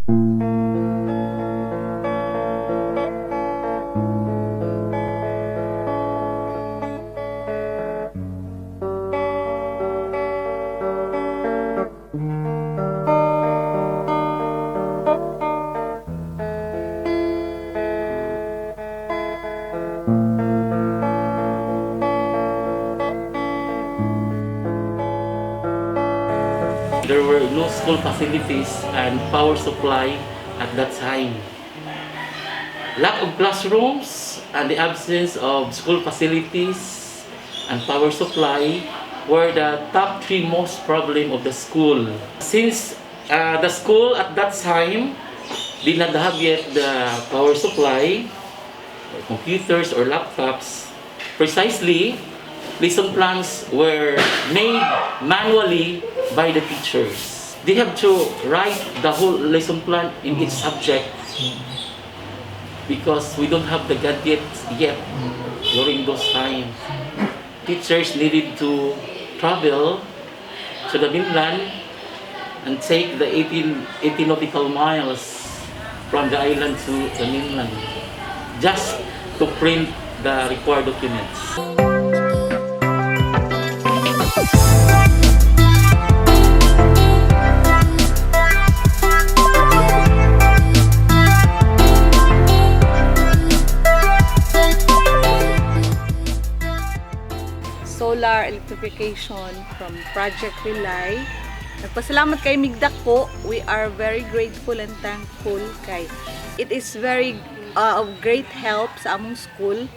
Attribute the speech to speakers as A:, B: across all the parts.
A: There were no school facilities and power supply at that time. Lack of classrooms and the absence of school facilities and power supply were the top three most problem of the school. Since the school at that time did not have yet the power supply, or computers or laptops, precisely lesson plans were made manually by the teachers. They have to write the whole lesson plan in each subject because we don't have the gadgets yet during those times. Teachers needed to travel to the mainland and take the 18 nautical miles from the island to the mainland just to print the required documents.
B: Solar electrification from Project Rely. Nagpasalamat kay Migdak po. We are very grateful and thankful kay it is very of great help sa among school.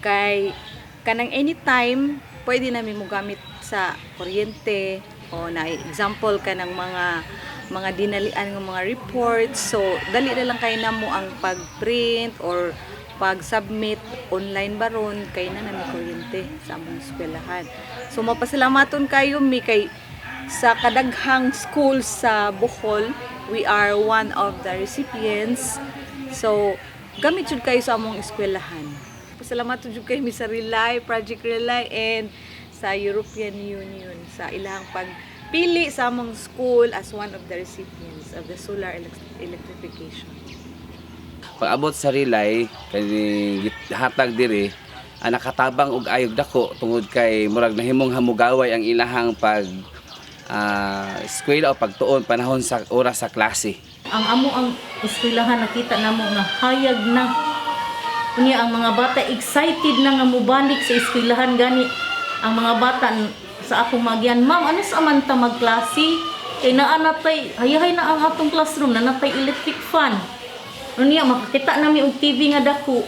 B: Kay kanang anytime pwede namin mo gamit sa kuryente o na example kanang mga dinalian ng mga reports. So dali na lang kay namo ang pag-print or pag-submit online baron kay na namin kuryente sa among eskwelahan. So mapasalamaton kayo mi kay sa kadaghang school sa Bohol, we are one of the recipients. So gamit jud kayo sa among eskwelahan. Pasalamaton jud kay mi sa Rely, Project Rely and sa European Union sa ilang pagpili sa among school as one of the recipients of the solar electrification.
C: Pag-abot sa Relay, kay hatag diri, nakatabang og ayog dako tungod kay murag nahimong hamugaway ang ilahang pag eskwela o pagtuon panahon sa oras sa klase.
D: Ang amo ang eskwelahan nakita namo nga hayag na. Unya ang mga bata excited na nga mobalik sa eskwelahan gani. Ang mga bata sa akong magyan, ma'am, ano sa man ta magklase? Kay naa natay hayahay na ang atong classroom na natay electric fan. Unya makakita nami og TV nga dako.